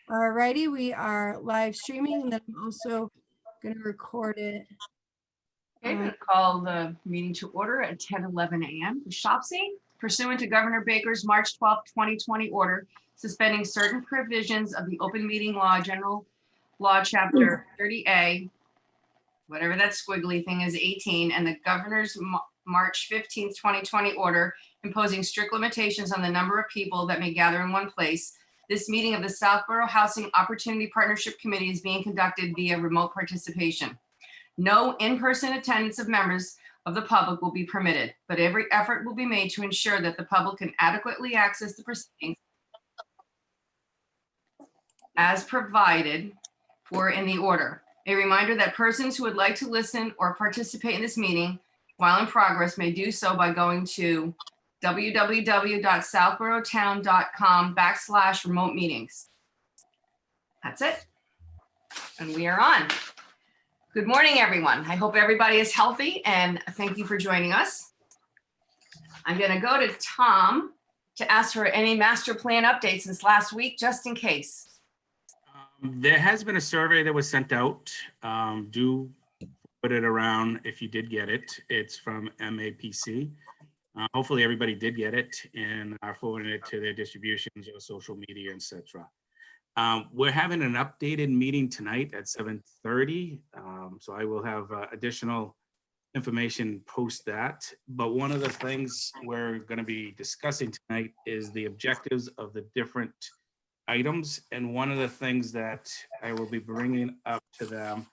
Alrighty, we are live streaming, and then I'm also going to record it. Okay, I'm going to call the meeting to order at 10:11 a.m. for Shopsy, pursuant to Governor Baker's March 12, 2020 order, suspending certain provisions of the Open Meeting Law, General Law, Chapter 30A, whatever that squiggly thing is, 18, and the Governor's March 15, 2020 order, imposing strict limitations on the number of people that may gather in one place. This meeting of the Southborough Housing Opportunity Partnership Committee is being conducted via remote participation. No in-person attendance of members of the public will be permitted, but every effort will be made to ensure that the public can adequately access the proceedings as provided for in the order. A reminder that persons who would like to listen or participate in this meeting while in progress may do so by going to www.southboroughtown.com/remote meetings. That's it. And we are on. Good morning, everyone. I hope everybody is healthy and thank you for joining us. I'm going to go to Tom to ask for any master plan updates since last week, just in case. There has been a survey that was sent out. Do put it around if you did get it. It's from MAPC. Hopefully everybody did get it and are forwarding it to their distributions or social media, etc. We're having an updated meeting tonight at 7:30. So I will have additional information post that. But one of the things we're going to be discussing tonight is the objectives of the different items. And one of the things that I will be bringing up to them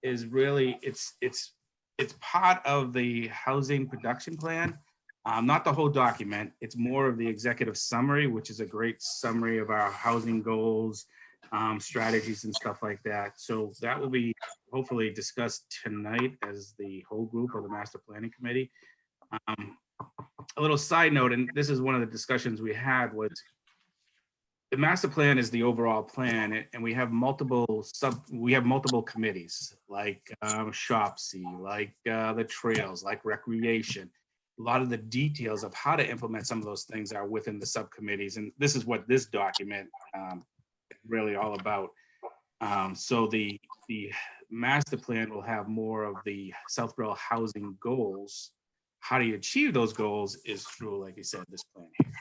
is really it's part of the housing production plan. Not the whole document. It's more of the executive summary, which is a great summary of our housing goals, strategies and stuff like that. So that will be hopefully discussed tonight as the whole group of the master planning committee. A little side note, and this is one of the discussions we had, was the master plan is the overall plan, and we have multiple committees like Shopsy, like the trails, like recreation. A lot of the details of how to implement some of those things are within the subcommittees, and this is what this document is really all about. So the master plan will have more of the Southborough housing goals. How do you achieve those goals is through, like you said, this plan here.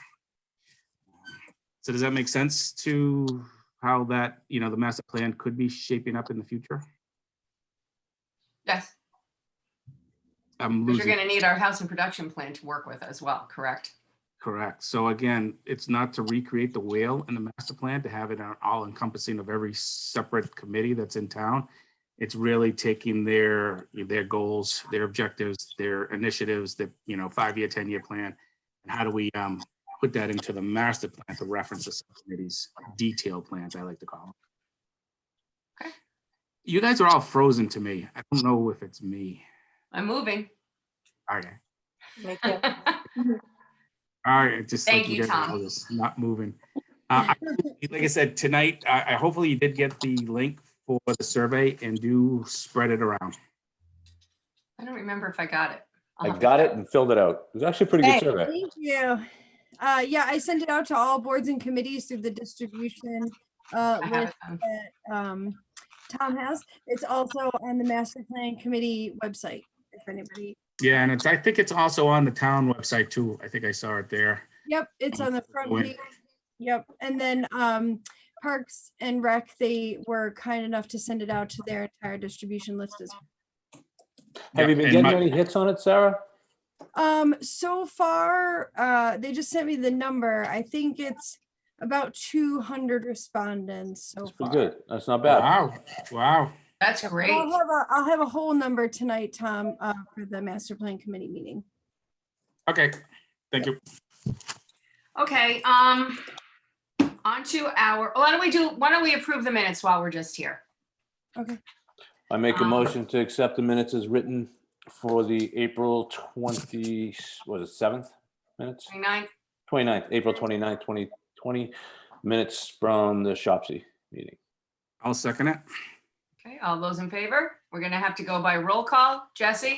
So does that make sense to how that, the master plan could be shaping up in the future? Yes. Because you're going to need our housing production plan to work with as well, correct? Correct. So again, it's not to recreate the wheel in the master plan, to have it all encompassing of every separate committee that's in town. It's really taking their goals, their objectives, their initiatives, the 5-year, 10-year plan, and how do we put that into the master plan to reference the subcommittees, detailed plans, I like to call them. Okay. You guys are all frozen to me. I don't know if it's me. I'm moving. Okay. Okay. All right. Just Thank like you, Tom. just not moving. Like I said, tonight, I hopefully you did get the link for the survey and do spread it around. I don't remember if I got it. I got it and filled it out. It was actually a pretty good survey. Thank you. Yeah, I sent it out to all boards and committees through the distribution list that Tom has. It's also on the master plan committee website, if anybody. Yeah, and I think it's also on the town website too. I think I saw it there. Yep, it's on the front page. Yep, and then Parks and Rec, they were kind enough to send it out to their entire distribution list as well. Have you been getting any hits on it, Sarah? So far, they just sent me the number. I think it's about 200 respondents so That's far. pretty good. That's not bad. Wow. That's great. I'll have a whole number tonight, Tom, for the master plan committee meeting. Okay, thank you. Okay, on to why don't we approve the minutes while we're just here? Okay. I make a motion to accept the minutes as written for the April 27th minutes? 29th, April 29th, 2020 minutes from the Shopsy meeting. I'll second it. Okay, all those in favor? We're going to have to go by roll call. Jesse?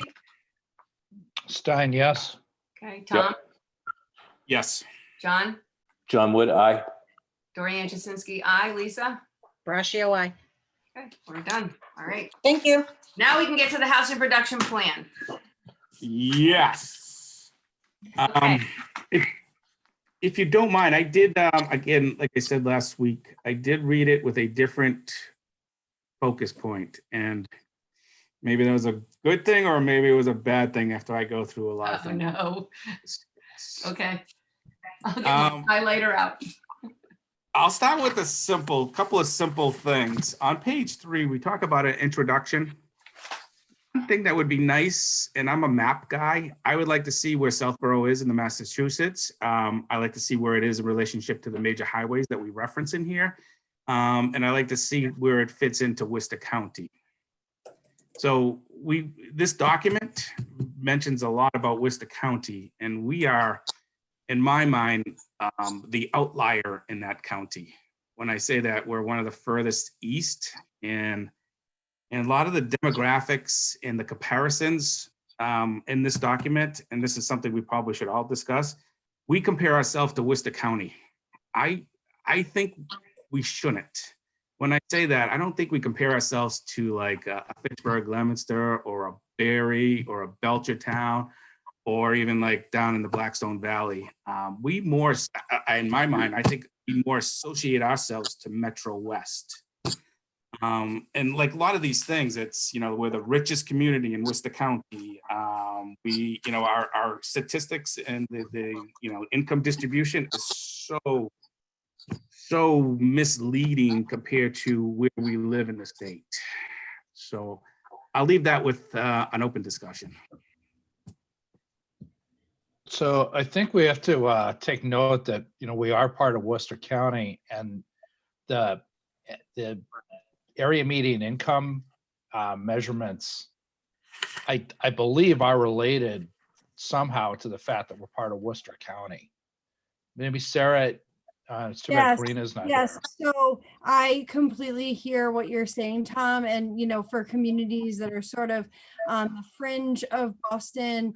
Stein, yes. Okay, Tom? Yep. Yes. John? John Wood, aye. Dorian Jasinski, aye. Lisa? Brashio, aye. Okay, we're done. All right. Thank you. Now we can get to the housing production plan. Yes. Okay. If you don't mind, I did, again, like I said last week, I did read it with a different focus point, and maybe that was a good thing or maybe it was a bad thing after I go through a lot of Oh, things. no. Okay. I'll get my highlighter out. I'll start with a couple of simple things. On page 3, we talk about an introduction. One thing that would be nice, and I'm a map guy, I would like to see where Southborough is in the Massachusetts. I like to see where it is in relationship to the major highways that we reference in here. And I like to see where it fits into Worcester County. So this document mentions a lot about Worcester County, and we are, in my mind, the outlier in that county. When I say that, we're one of the furthest east, and a lot of the demographics and the comparisons in this document, and this is something we probably should all discuss, we compare ourselves to Worcester County. I think we shouldn't. When I say that, I don't think we compare ourselves to like a Fitchburg, Leominster, or a Barry, or a Belchertown, or even like down in the Blackstone Valley. We more, in my mind, I think we more associate ourselves to Metro West. And like a lot of these things, it's, we're the richest community in Worcester County. We, our statistics and the income distribution is so misleading compared to where we live in the state. So I'll leave that with an open discussion. So I think we have to take note that, we are part of Worcester County, and the area median income measurements, I believe, are related somehow to the fact that we're part of Worcester County. Maybe Sarah, it's too bad Yes, Karina's not yes. here. So I completely hear what you're saying, Tom. And, for communities that are sort of on the fringe of Boston,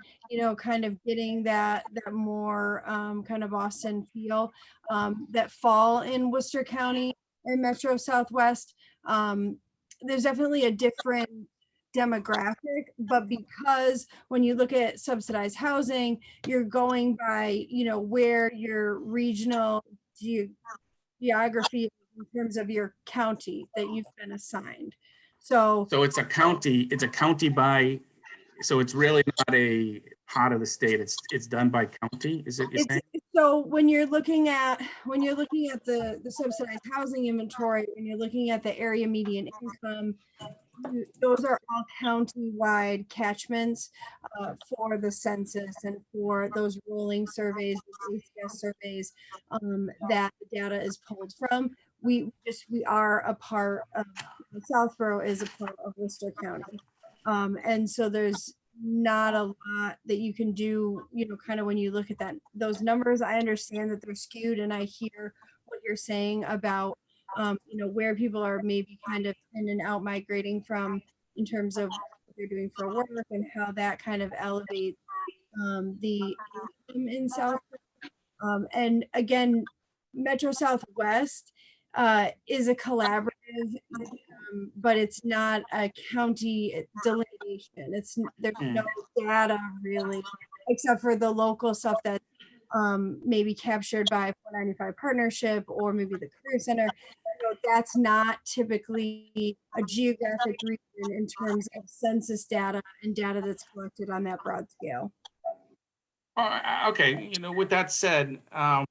kind of getting that more kind of Boston feel, that fall in Worcester County and Metro Southwest, there's definitely a different demographic, but because when you look at subsidized housing, you're going by, where your regional geography in terms of your county that you've been assigned. So it's a county by, so it's really not a part of the state. It's done by county, is it you're saying? So when you're looking at the subsidized housing inventory, when you're looking at the area median income, those are all county-wide catchments for the census and for those rolling surveys, ACS surveys that the data is pulled from. We are a part of, Southborough is a part of Worcester County. And so there's not a lot that you can do, kind of when you look at those numbers. I understand that they're skewed, and I hear what you're saying about where people are maybe kind of in and out migrating from in terms of what they're doing for work and how that kind of elevates the income in South. And again, Metro Southwest is a collaborative, but it's not a county delineation. There's no data really, except for the local stuff that maybe captured by 495 partnership or maybe the career center. That's not typically a geographic region in terms of census data and data that's collected on that broad scale. Okay, with that said, and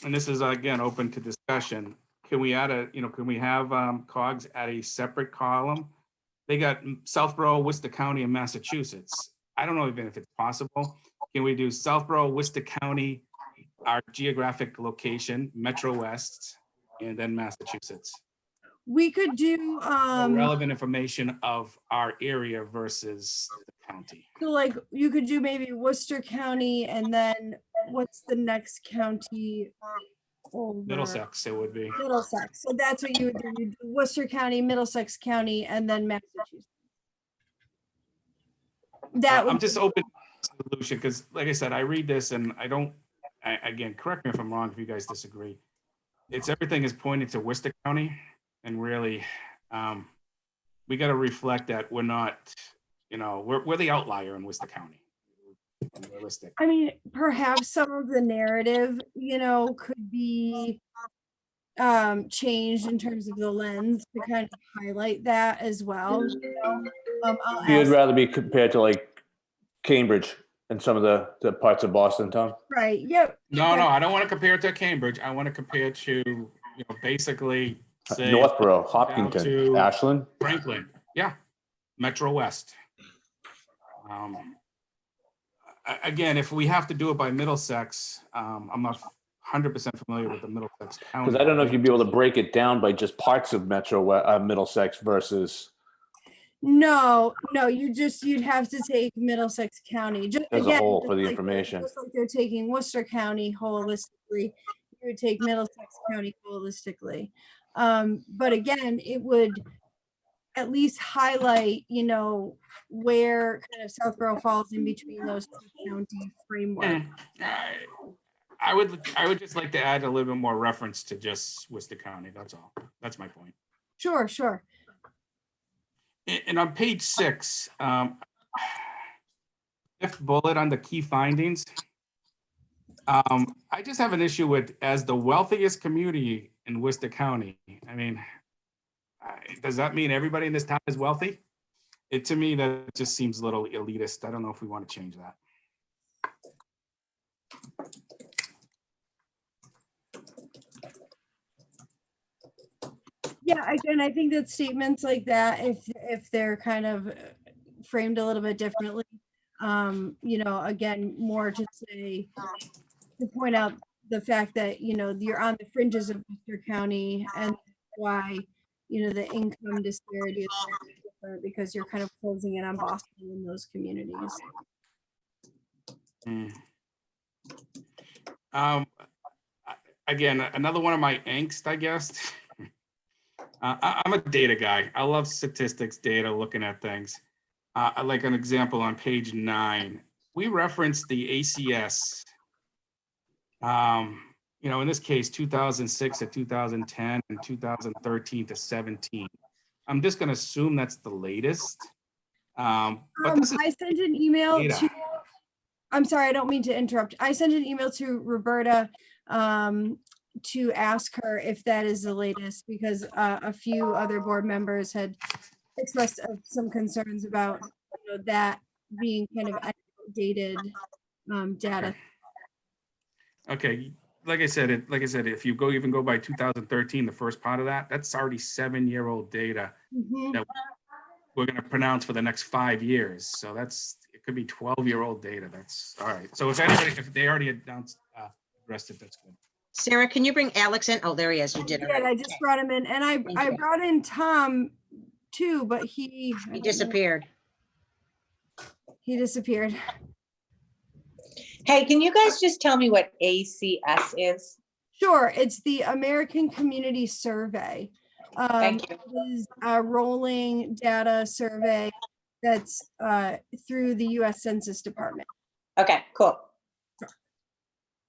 this is again open to discussion, can we have COGS add a separate column? They got Southborough, Worcester County, and Massachusetts. I don't know even if it's possible. Can we do Southborough, Worcester County, our geographic location, Metro West, and then Massachusetts? We could do relevant information of our area versus the county. So like you could do maybe Worcester County, and then what's the next county over? Middlesex, it would be. Middlesex. So that's what you would do. You'd do Worcester County, Middlesex County, and then Massachusetts. I'm just open to solution because, like I said, I read this and again, correct me if I'm wrong if you guys disagree. Everything is pointed to Worcester County, And really, we got to reflect that we're not, we're the outlier in Worcester County. I'm realistic. I mean, perhaps some of the narrative, could be changed in terms of the lens to kind of highlight that as well. I'll You'd ask, rather be compared to like Cambridge and some of the parts of Boston, Tom? right, yep. No, I don't want to compare it to Cambridge. I want to compare it to, basically say Northborough, down Hopkinton, to Ashland? Franklin. Yeah. Metro West. Again, if we have to do it by Middlesex, I'm not 100% familiar with the Middlesex County. Because I don't know if you'd be able to break it down by just parts of Middlesex versus No, you'd have to take Middlesex County just as a again, whole just for the like information. just like they're taking Worcester County holistically, you would take Middlesex County holistically. But again, it would at least highlight, where kind of Southborough falls in between those two county frameworks. I would just like to add a little bit more reference to just Worcester County. That's all. That's my point. Sure. And on page 6, fifth bullet on the key findings, I just have an issue with as the wealthiest community in Worcester County. I mean, does that mean everybody in this town is wealthy? To me, that just seems a little elitist. I don't know if we want to change that. Yeah, again, I think that statements like that, if they're kind of framed a little bit differently, again, more to say, to point out the fact that, you're on the fringes of Worcester County and why, the income disparity is different because you're kind of closing in on Boston in those communities. Again, another one of my angst, I guess. I'm a data guy. I love statistics, data, looking at things. Like an example on page 9, we referenced the ACS. In this case, 2006 to 2010 and 2013 to 17. I'm just going to assume that's the latest. But this is I sent an email data. to, I'm sorry, I don't mean to interrupt. I sent an email to Roberta to ask her if that is the latest, because a few other board members had expressed some concerns about that being kind of outdated data. Okay, like I said, if you even go by 2013, the first part of that's already 7-year-old data that we're going to pronounce for the next 5 years. So it could be 12-year-old data. That's all right. So if they already announced addressed it, that's good. Sarah, can you bring Alex in? Oh, there he is. You did. I just brought him in, and I brought in Tom too, but he disappeared. He disappeared. Hey, can you guys just tell me what ACS is? Sure, it's the American Community Survey. Thank you. It is a rolling data survey that's through the U.S. Census Department. Okay, cool.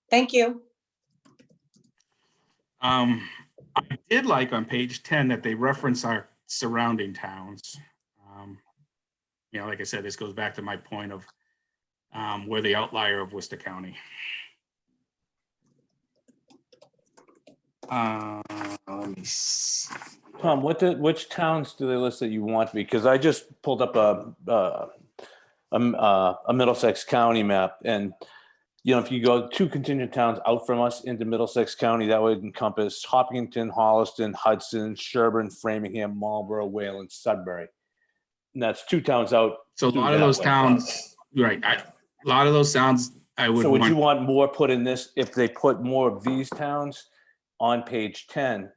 Thank you. I did like on page 10 that they reference our surrounding towns. Like I said, this goes back to my point of we're the outlier of Worcester County. Let me see. Tom, which towns do they list that you want? Because I just pulled up a Middlesex County map, and if you go 2 contingent towns out from us into Middlesex County, that would encompass Hopkinton, Holliston, Hudson, Sherburne, Framingham, Marlborough, Wayland, Sudbury. And that's 2 towns out. So a lot of those towns, right? A lot of those towns, I would. So would you want more put in this if they put more of these towns on page 10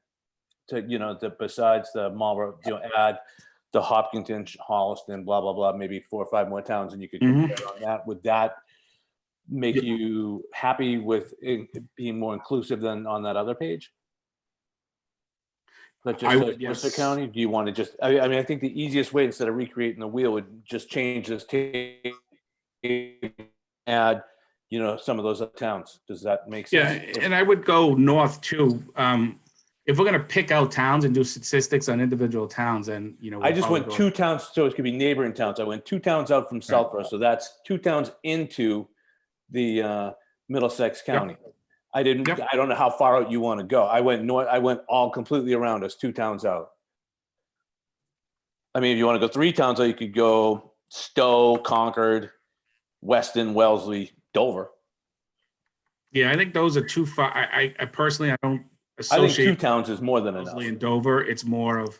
to besides the Marlborough, add the Hopkinton, Holliston, blah blah blah, maybe 4 or 5 more towns, and you could compare on that. Would that make you happy with it being more inclusive than on that other page? That just says Worcester County? Do you want to just, I mean, I think the easiest way, instead of recreating the wheel, would just change this table, add, some of those other towns. Does that make sense? Yeah, and I would go north too. if we're gonna pick out towns and do statistics on individual towns, then, you know. I we'll just probably went go- 2 towns, so it could be neighboring towns. I went 2 towns out from Southborough, so that's 2 towns into the Middlesex County. I didn't, Yep. I don't know how far out you want to go. I went north, I went all completely around us, 2 towns out. I mean, if you want to go 3 towns out, you could go Stowe, Concord, Weston, Wellesley, Dover. Yeah, I think those are too far. I personally, I don't I think 2 associate towns is more than enough. Wellesley and Dover. It's more of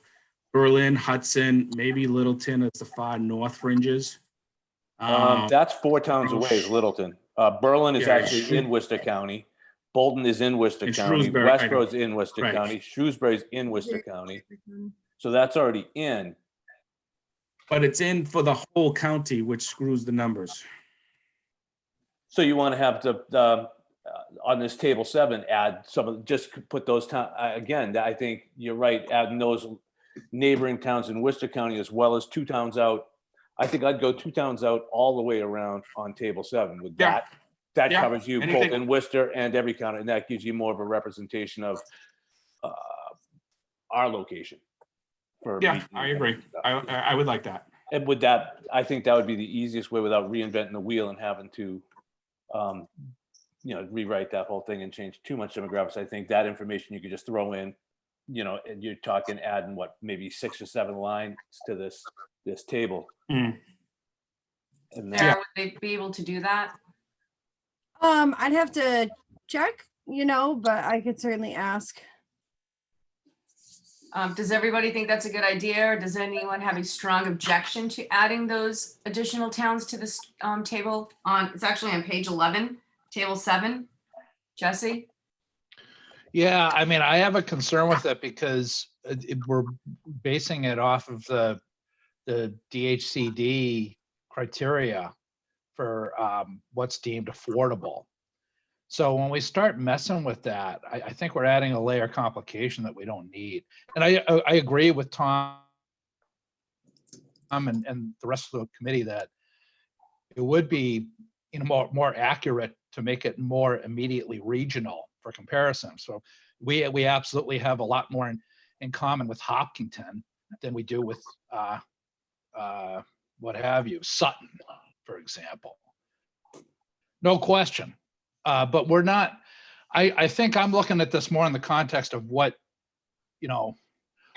Berlin, Hudson, maybe Littleton as the far north fringes. That's 4 towns away is Littleton. Berlin is Yeah, actually in Worcester County. Bolton is in Worcester And County. Shrewsbury, I know. Westboro is in Worcester Right. County. Shrewsbury's in Worcester County. So that's already in. But it's in for the whole county, which screws the numbers. So you want to have the on this table 7, add some of, just put those towns, again, I think you're right, adding those neighboring towns in Worcester County as well as 2 towns out. I think I'd go 2 towns out all the way around on table 7 with Yeah. that. That Yeah. covers you both Anything- in Worcester and every county, and that gives you more of a representation of our location. For Yeah, meetings I and agree. stuff. I would like that. And with that, I think that would be the easiest way without reinventing the wheel and having to, rewrite that whole thing and change too much demographics. I think that information you could just throw in, and you're talking adding maybe 6 or 7 lines to this table. Mm. And Sarah, would they be able to do that? I'd have to check, but I could certainly ask. Does everybody think that's a good idea, or does anyone have a strong objection to adding those additional towns to this table? It's actually on page 11, table 7. Jesse? Yeah, I mean, I have a concern with it because we're basing it off of the DHCD criteria for what's deemed affordable. So when we start messing with that, I think we're adding a layer of complication that we don't need. And I agree with Tom and the rest of the committee that it would be more accurate to make it more immediately regional for comparison. So we absolutely have a lot more in common with Hopkinton than we do with what have you, Sutton, for example. No question. But we're not, I think I'm looking at this more in the context of what,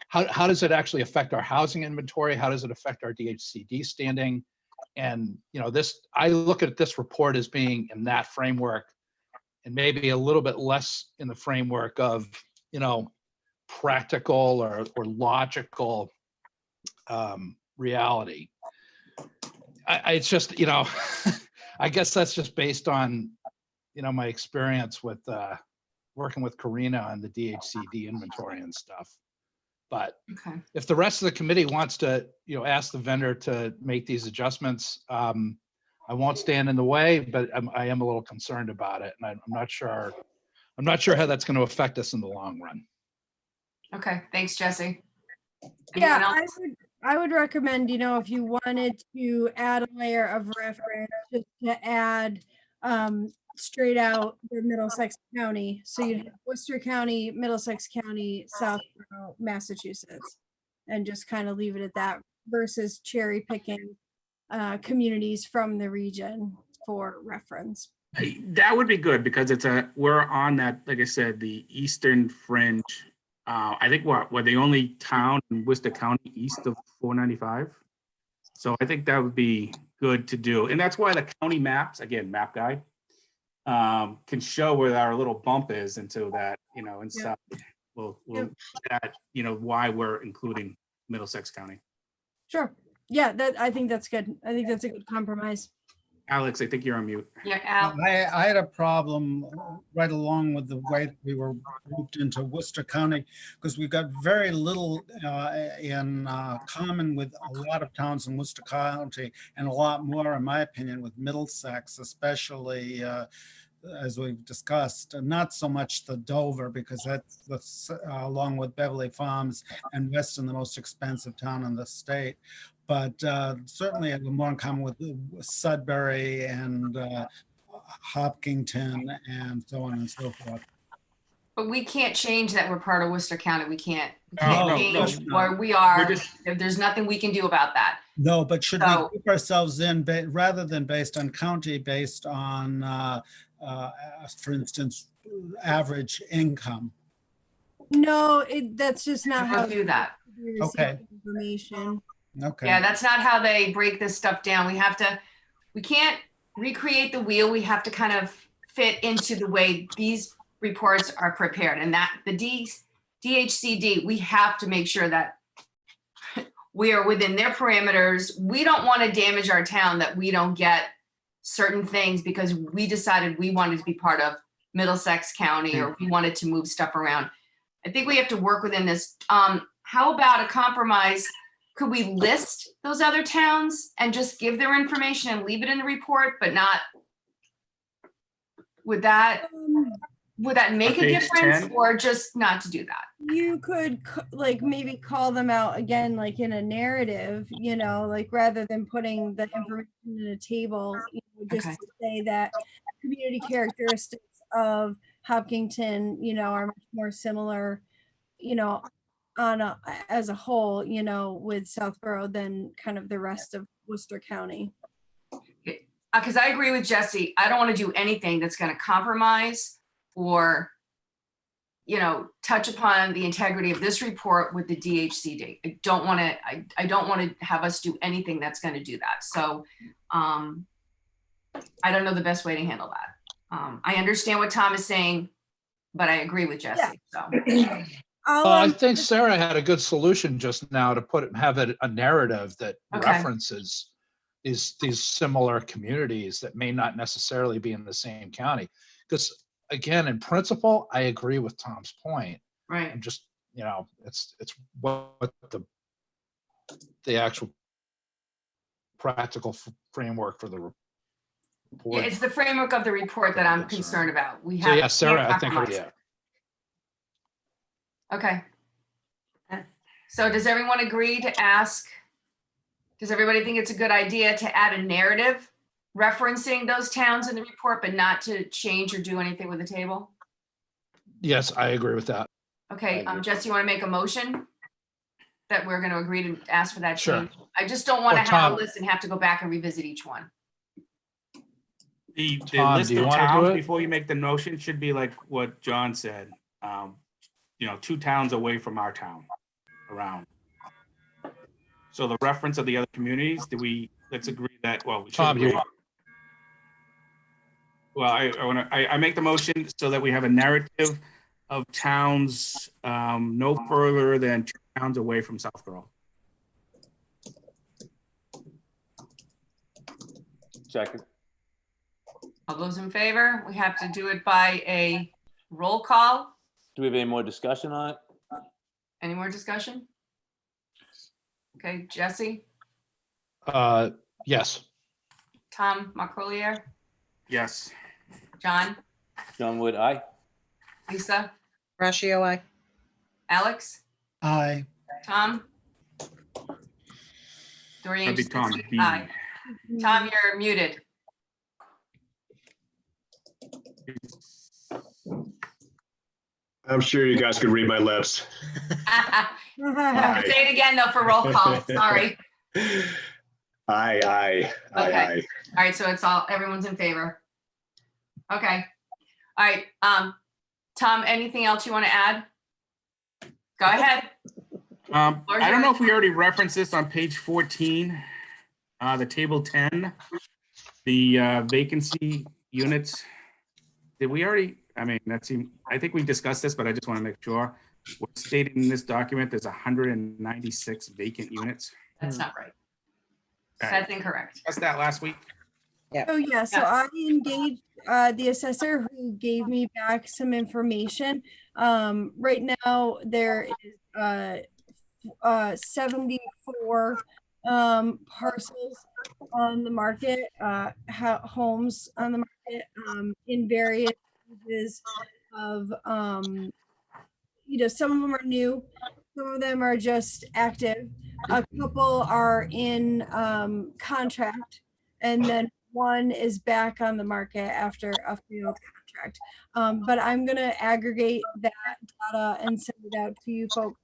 how does it actually affect our housing inventory? How does it affect our DHCD standing? And, I look at this report as being in that framework and maybe a little bit less in the framework of, practical or logical reality. It's just, I guess that's just based on, my experience with working with Karina on the DHCD inventory and stuff. But Okay. if the rest of the committee wants to, ask the vendor to make these adjustments, I won't stand in the way, but I am a little concerned about it. And I'm not sure how that's going to affect us in the long run. Okay, thanks, Jesse. Yeah, Anyone else? I would recommend, if you wanted to add a layer of reference, just to add straight out the Middlesex County. So you'd have Worcester County, Middlesex County, Southborough, Massachusetts, and just kind of leave it at that versus cherry picking communities from the region for reference. That would be good because we're on that, like I said, the eastern fringe. I think we're the only town in Worcester County east of 495. So I think that would be good to do. And that's why the county maps, again, map guide, can show where our little bump is into that, inside. We'll that, why we're including Middlesex County. Sure. Yeah, I think that's good. I think that's a good compromise. Alex, I think you're on mute. Yeah, Al. I had a problem right along with the way we were grouped into Worcester County because we've got very little in common with a lot of towns in Worcester County and a lot more, in my opinion, with Middlesex, especially as we've discussed, not so much the Dover because that's along with Beverly Farms and Weston, the most expensive town in the state. But certainly have more in common with Sudbury and Hopkinton and so on and so forth. But we can't change that we're part of Worcester County. We can't No, change no. where we are. We're just- There's nothing we can do about that. No, but should we So- keep ourselves in, rather than based on county, based on, for instance, average income? No, that's just not how. Don't do that. we receive Okay. Information. Okay. Yeah, that's not how they break this stuff down. We can't recreate the wheel. We have to kind of fit into the way these reports are prepared, and that the DHCD, we have to make sure that we are within their parameters. We don't want to damage our town, that we don't get certain things because we decided we wanted to be part of Middlesex County, or we wanted to move stuff around. I think we have to work within this. How about a compromise? Could we list those other towns and just give their information and leave it in the report, but not? Would that make a page difference, 10? or just not to do that? You could like maybe call them out again, like in a narrative, like rather than putting the information in a table, just Okay. to say that community characteristics of Hopkinton, are much more similar, as a whole, with Southborough than kind of the rest of Worcester County. Because I agree with Jesse. I don't want to do anything that's going to compromise or, touch upon the integrity of this report with the DHCD. I don't want to have us do anything that's going to do that. So I don't know the best way to handle that. I understand what Tom is saying, but I agree with Jesse. So I think Sarah had a good solution just now to have it a narrative that Okay. references these similar communities that may not necessarily be in the same county. Because again, in principle, I agree with Tom's point. right. And just, it's what the actual practical framework for the report. Yeah, it's the framework of the report that I'm concerned about. We have. So yeah, Sarah, can't I think, compromise yeah. it. Okay. So does everyone agree to ask? Does everybody think it's a good idea to add a narrative referencing those towns in the report, but not to change or do anything with the table? Yes, I agree with that. Okay, Jesse, you want to make a motion that we're going to agree to ask for that Sure. change? I just don't want Or to have a Tom- list and have to go back and revisit each one. The Tom, list do you of wanna do towns it? before you make the motion should be like what John said. 2 towns away from our town around. So the reference of the other communities, let's agree that, well, we should Tom, agree. Well, I make the motion so that we have a narrative of towns no further than 2 towns away from Southborough. Second. All those in favor? We have to do it by a roll call. Do we have any more discussion on it? Any more discussion? Okay, Jesse, Yes. Tom Montcolier, Yes. John, John Wood, aye. Lisa, Ratio I. Alex, Aye. Tom? Dorian? That'd be Tom. Jasinski? B. Aye. Tom, you're muted. I'm sure you guys could read my lips. Say it again though for roll call, sorry. Aye. All right, so everyone's in favor. Okay. All right, Tom, anything else you want to add? Go ahead. I don't know if we already referenced this on page 14, the table 10, the vacancy units. Did we already, I think we discussed this, but I just want to make sure. We're stating in this document, there's 196 vacant units. That's not right. Okay. That's incorrect. Discussed that last week. Oh, yeah. So I engaged the assessor who gave me back some information. Right now, there is 74 parcels on the market, homes on the market in various stages of, some of them are new, some of them are just active. A couple are in contract, and then one is back on the market after a failed contract. But I'm gonna aggregate that data and send it out to you folks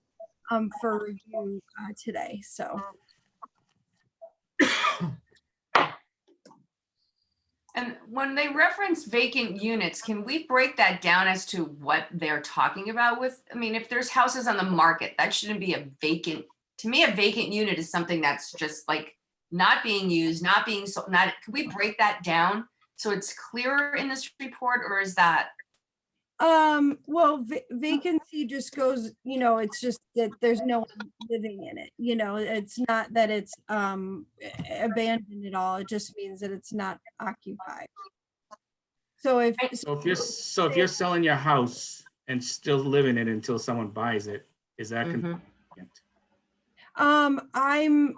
for review today, so. And when they reference vacant units, can we break that down as to what they're talking about with, I mean, if there's houses on the market, that shouldn't be a vacant, to me, a vacant unit is something that's just like not being used, not being sold, not, can we break that down so it's clearer in this report, or is that? Well, vacancy just goes, it's just that there's no one living in it, it's not that it's abandoned at all. It just means that it's not occupied. So if So if you're selling your house and still living in it until someone buys it, is that I'm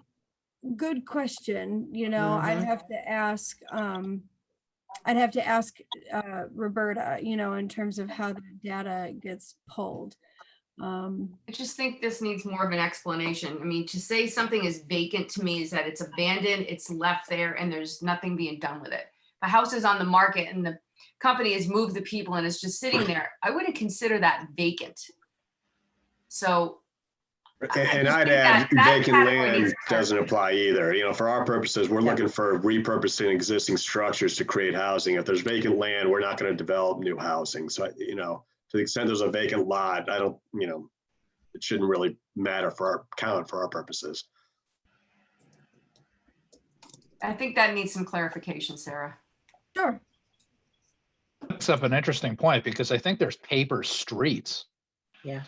good question, I'd have to ask Roberta, in terms of how the data gets pulled. I just think this needs more of an explanation. I mean, to say something is vacant to me is that it's abandoned, it's left there, and there's nothing being done with it. The house is on the market and the company has moved the people and it's just sitting there. I wouldn't consider that vacant. So. And I'd add vacant land doesn't apply either. For our purposes, we're looking for repurposing existing structures to create housing. If there's vacant land, we're not going to develop new housing. So, to the extent there's a vacant lot, I don't, it shouldn't really matter for our count for our purposes. I think that needs some clarification, Sarah. Sure. That's up an interesting point because I think there's paper streets. Yeah.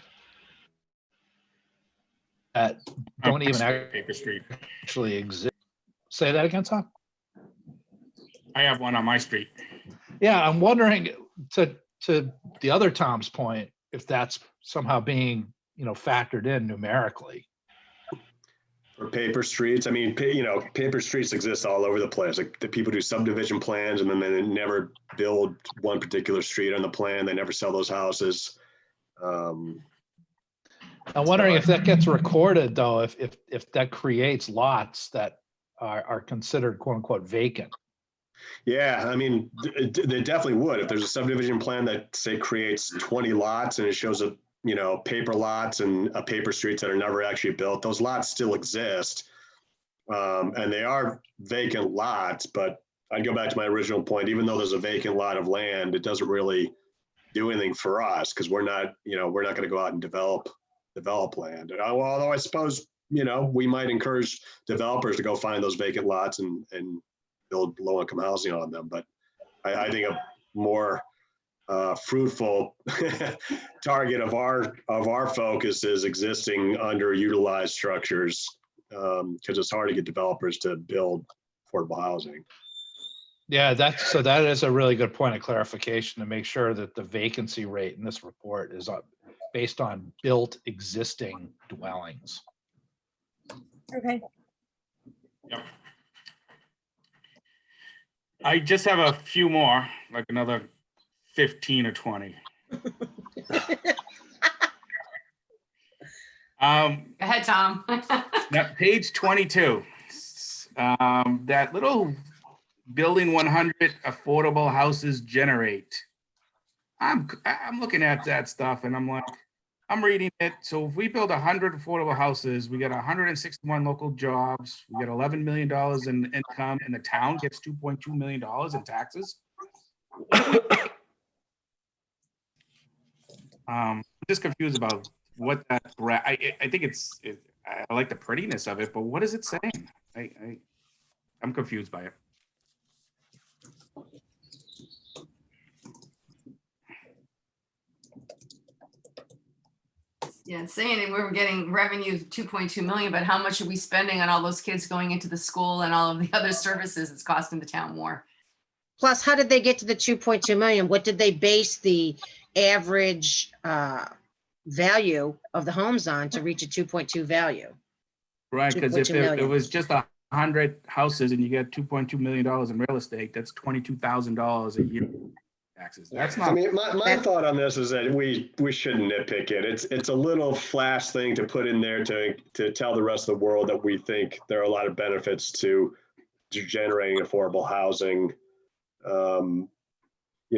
That don't even paper street actually exist. Say that again, Tom? I have one on my street. Yeah, I'm wondering to the other Tom's point, if that's somehow being, factored in numerically. For paper streets, I mean, paper streets exist all over the place. Like the people do subdivision plans and then they never build one particular street on the plan. They never sell those houses. I'm wondering if that gets recorded though, if that creates lots that are considered quote unquote vacant. Yeah, I mean, they definitely would. If there's a subdivision plan that say creates 20 lots and it shows up, paper lots and paper streets that are never actually built, those lots still exist. And they are vacant lots, but I'd go back to my original point, even though there's a vacant lot of land, it doesn't really do anything for us because we're not going to go out and develop land. Although I suppose, we might encourage developers to go find those vacant lots and build low-income housing on them. But I think a more fruitful target of our focus is existing underutilized structures because it's hard to get developers to build affordable housing. Yeah, that is a really good point of clarification to make sure that the vacancy rate in this report is based on built existing dwellings. Okay. Yep. I just have a few more, like another 15 or 20. Go ahead, Tom. Now, page 22. That little building 100 affordable houses generate. I'm looking at that stuff and I'm like, I'm reading it. So if we build 100 affordable houses, we get 161 local jobs, we get $11 million in income, and the town gets $2.2 million in taxes. I'm just confused about what that. I think I like the prettiness of it, but what is it saying? I'm confused by it. Yeah, it's saying that we're getting revenue of 2.2 million, but how much are we spending on all those kids going into the school and all of the other services? It's costing the town more. Plus, how did they get to the 2.2 million? What did they base the average value of the homes on to reach a 2.2 value? Right, because if it was just 100 houses and you get $2.2 million in real estate, that's $22,000 a year. Taxes. That's not. I mean, my thought on this is that we shouldn't nitpick it. It's a little flash thing to put in there to tell the rest of the world that we think there are a lot of benefits to generating affordable housing.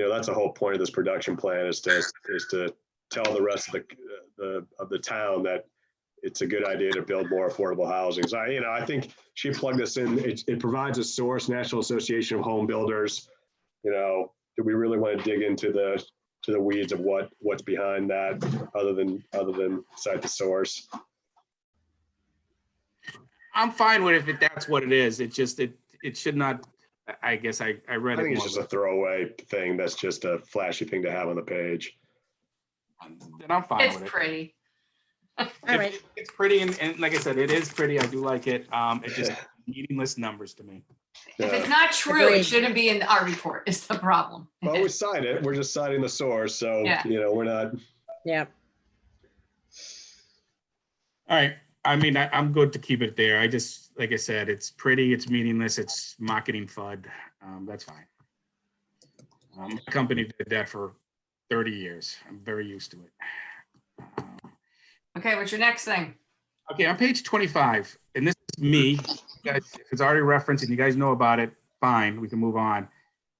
that's the whole point of this production plan is to tell the rest of the town that it's a good idea to build more affordable housing. So I think she plugged this in. It provides a source, National Association of Home Builders. Do we really want to dig into the weeds of what's behind that other than cite the source? I'm fine with it if that's what it is. It should not, I guess I read I it think it's more. just a throwaway thing. That's just a flashy thing to have on the page. Then I'm fine It's with it. pretty. All right. It's pretty, and like I said, it is pretty. I do like it. It just meaningless numbers to me. If it's not true, it Agreed. shouldn't be in our report, is the problem. Well, we cite it. We're just citing the source. So, Yeah. we're not. Yeah. All right. I mean, I'm good to keep it there. I just, like I said, it's pretty, it's meaningless, it's marketing FUD. That's fine. My company did that for 30 years. I'm very used to it. Okay, what's your next thing? Okay, on page 25, and this is me, you guys, if it's already referenced and you guys know about it, fine, we can move on.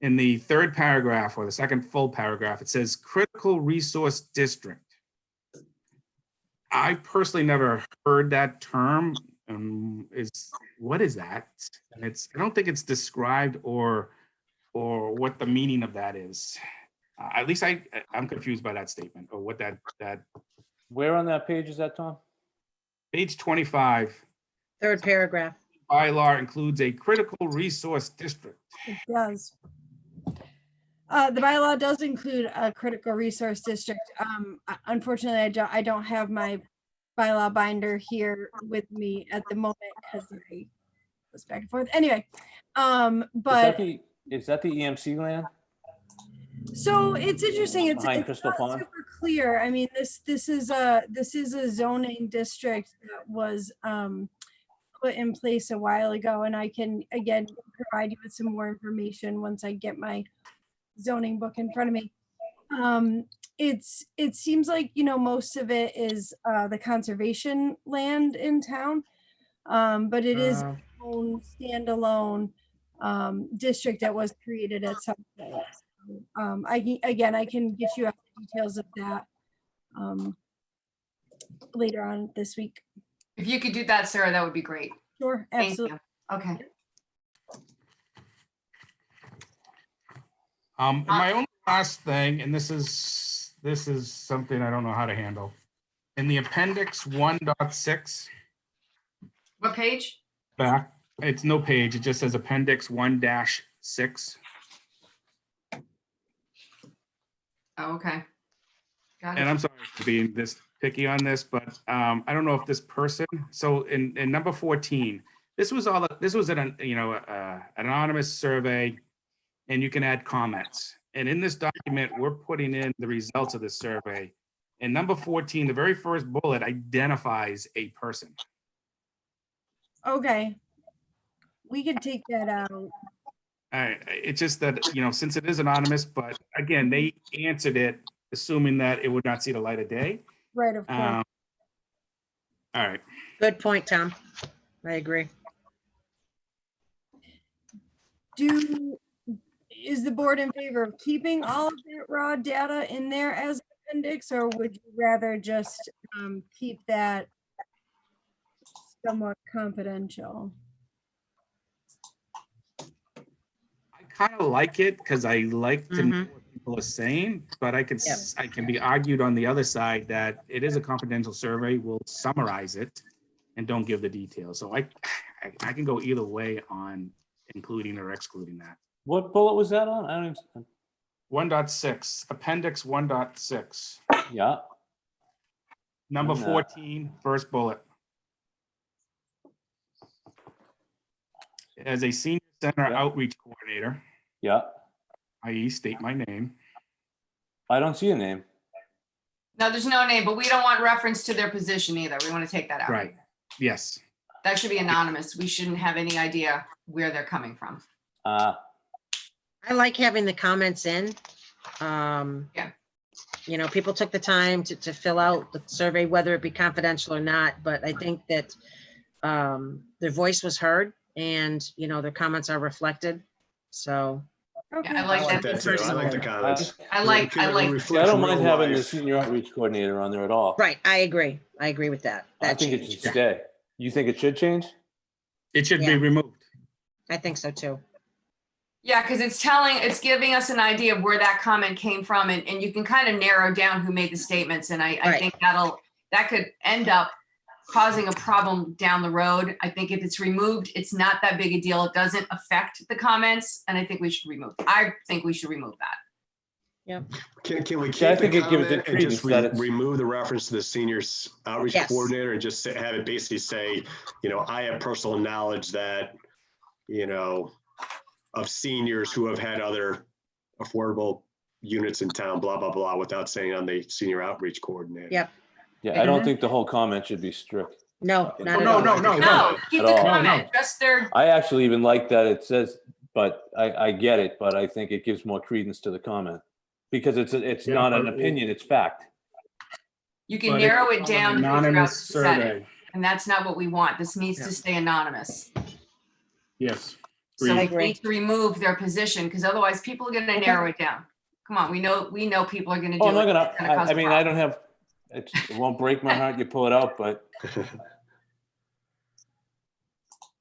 In the third paragraph or the second full paragraph, it says critical resource district. I personally never heard that term. What is that? And I don't think it's described or what the meaning of that is. At least I'm confused by that statement or what that Where on that page is that, Tom? page 25. Third paragraph. Bylaw includes a critical resource district. It does. The bylaw does include a critical resource district. Unfortunately, I don't have my bylaw binder here with me at the moment because I was back and forth. Anyway, but Is that the EMC land? so it's interesting. It's Behind not Crystal Pond? super clear. I mean, this is a zoning district that was put in place a while ago, and I can again provide you with some more information once I get my zoning book in front of me. It seems like most of it is the conservation land in town, but it is its own standalone district that was created at some point. I can get you the details of that later on this week. If you could do that, Sarah, that would be great. Sure, Thank absolutely. you. Okay. And my only last thing, and this is something I don't know how to handle. In the appendix 1.6 What page? back, it's no page, it just says appendix 1-6. Oh, okay. Got And it. I'm sorry for being this picky on this, but I don't know if this person, so in number 14, this was an anonymous survey, and you can add comments. And in this document, we're putting in the results of the survey. And number 14, the very first bullet identifies a person. Okay. We can take that out. It's just that, since it is anonymous, but again, they answered it assuming that it would not see the light of day. Right, of course. All right. Good point, Tom. I agree. Is the board in favor of keeping all of that raw data in there as appendix, or would you rather just keep that somewhat confidential? I kind of like it because I like to know what people are saying, but I can be argued on the other side that it is a confidential survey. We'll summarize it and don't give the details. So I can go either way on including or excluding that. What bullet was that on? I don't even. 1.6, appendix 1.6, Yeah. number And, 14, first bullet. As a senior center outreach coordinator, Yeah. i.e. state my name. I don't see a name. No, there's no name, but we don't want reference to their position either. We want to take that out. Right. Yes. That should be anonymous. We shouldn't have any idea where they're coming from. I like having the comments in. Yeah. People took the time to fill out the survey, whether it be confidential or not, but I think that their voice was heard and, their comments are reflected. So Okay. I I like like that. that too. I like the comments. I like, See, I Reflects don't mind real having the life. senior outreach coordinator on there at all. Right, I agree. I agree with that. I That think it change. should stay. You think it should change? It should be Yeah. removed. I think so too. yeah, because it's giving us an idea of where that comment came from, and you can kind of narrow down who made the statements, and I Right. think that could end up causing a problem down the road. I think if it's removed, it's not that big a deal. It doesn't affect the comments, and I think we should remove that. Can we Yeah, I keep the think it gives it comment and just credence that it's- remove the reference to the seniors outreach Yes. coordinator and just have it basically say, I have personal knowledge that, of seniors who have had other affordable units in town, blah, blah, blah, without saying on the senior outreach coordinator. Yep. Yeah, I don't think the whole comment should be strict. No, not at No, all. no, no, no. No, keep At the all. comment, just their, I actually even like that it says, but I get it, but I think it gives more credence to the comment. Because it's Yeah, not an but- opinion, it's fact. you can But narrow it's it down an to figure out anonymous who said it, survey. and that's not what we want. This needs to stay anonymous. Yes. So I we agree. need to remove their position, because otherwise people are gonna narrow it down. Come on, we know people are gonna do Oh, it. I'm not gonna, It's gonna cause I a mean, I problem. don't have, it won't break my heart, you pull it out, but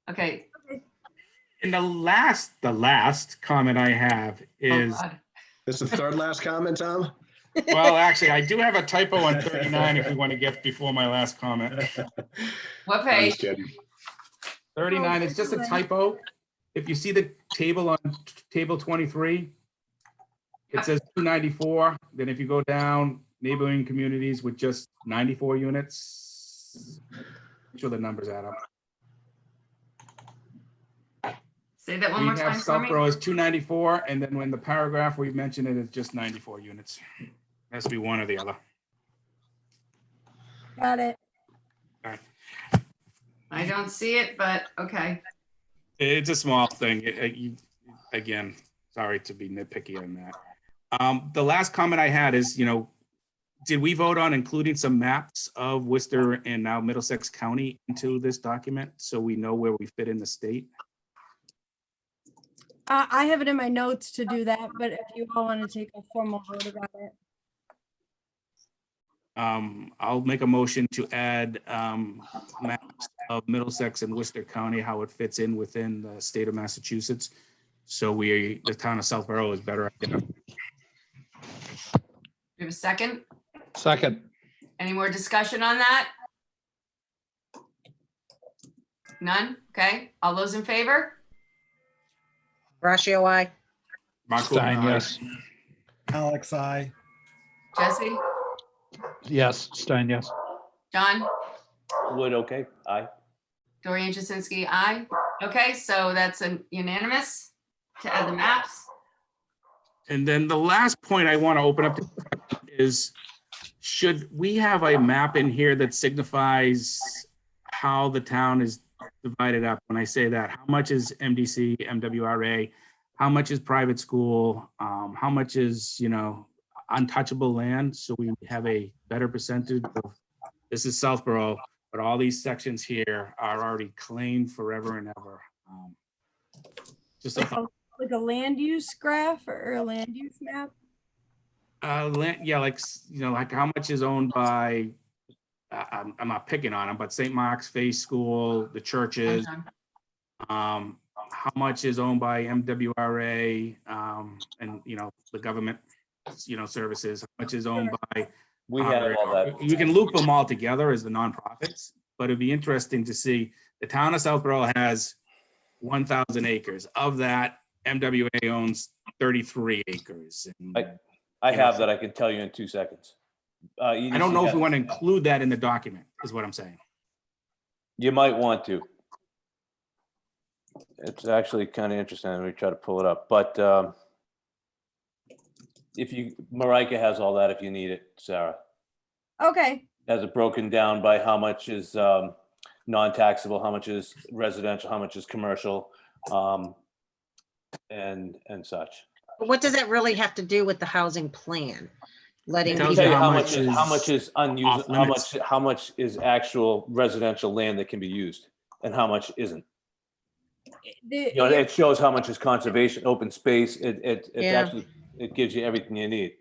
Okay. And the last comment I have Oh, is, God. This is the third last comment, Tom? well, actually, I do have a typo on 39 if we want to get before my last comment. What I'm page? just kidding. 39, it's just a typo. If you see the table on table 23, it says 294. Then if you go down, neighboring communities with just 94 units, make sure the numbers add up. Say that one We more have time for me. Southborough as 294, and then when the paragraph we mentioned it is just 94 units. Has to be one or the other. Got it. I don't see it, but okay. It's a small thing. Again, sorry to be nitpicky on that. The last comment I had is, did we vote on including some maps of Worcester and now Middlesex County into this document so we know where we fit in the state? I have it in my notes to do that, but if you all want to take a formal vote about it. I'll make a motion to add maps of Middlesex and Worcester County, how it fits in within the state of Massachusetts. So the town of Southborough is better identified. Do you have a second? Second, Any more discussion on that? None? Okay. All those in favor? Ratio I. Marco, Stein, aye. yes. Alex, I. Jesse? Yes, Stein, yes. John? would, okay, aye. Dorian Jasinski, aye. Okay, so that's a unanimous to add the maps. And then the last point I want to open up is, should we have a map in here that signifies how the town is divided up? When I say that, how much is MDC, MWRA? How much is private school? How much is, untouchable land? So we have a better percentage of, this is Southborough, but all these sections here are already claimed forever and ever. Just a thought. Like a land use graph or a land use map? Yeah, like how much is owned by, I'm not picking on them, but St. Mark's Faith School, the churches. How much is owned by MWRA, and, the government, services, how much is owned by. We have all that. You can loop them all together as the nonprofits, but it'd be interesting to see, the town of Southborough has 1,000 acres. Of that, MWA owns 33 acres. And I have that, I can tell you in 2 seconds. I don't know if we want to include that in the document, is what I'm saying. You might want to. It's actually kind of interesting. Let me try to pull it up, but Marika has all that if you need it, Sarah. Okay, Has it broken down by how much is non-taxable, how much is residential, how much is commercial, and such. But what does that really have to do with the housing plan? Letting It tells people, you Tell you how how much much is unused, off limits. how much is actual residential land that can be used and how much isn't. the- You know, it shows how much is conservation, open space. It's Yeah. actually, it gives you everything you need.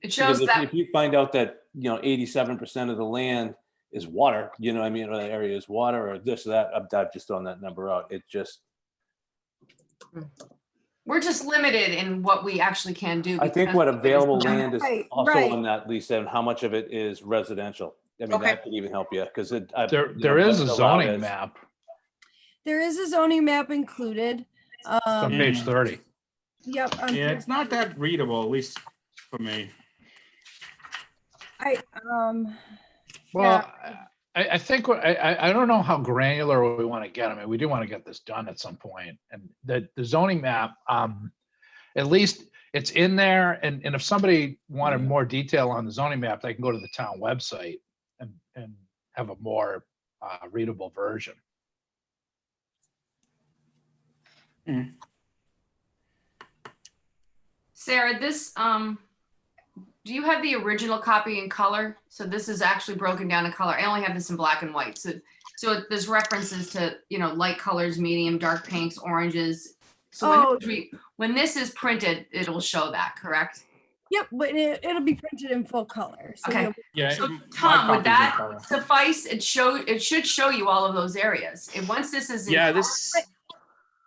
It shows Because that, if you find out that, 87% of the land is water, or the area is water or this or that, I've just thrown that number out. It just, we're just limited in what we actually can do. I think because what of it is available done. land is Right, also right. on that, Lisa, and how much of it is residential. I mean, Okay. that could even help you, because There is a zoning map. There is a zoning map included. It's on page 30. Yep. Yeah, it's not that readable, at least for me. Well, I think, I don't know how granular we want to get. I mean, we do want to get this done at some point. And the zoning map, at least it's in there. And if somebody wanted more detail on the zoning map, they can go to the town website and have a more readable version. Sarah, this, do you have the original copy in color? So this is actually broken down in color. I only have this in black and white. So there's references to, light colors, medium, dark pinks, oranges. So when this is printed, it'll show that, correct? Yep, but it'll be printed in full color. So Okay. Yeah. So my Tom, would copy's in that color. suffice? It should show you all of those areas. And once this is in Yeah, color-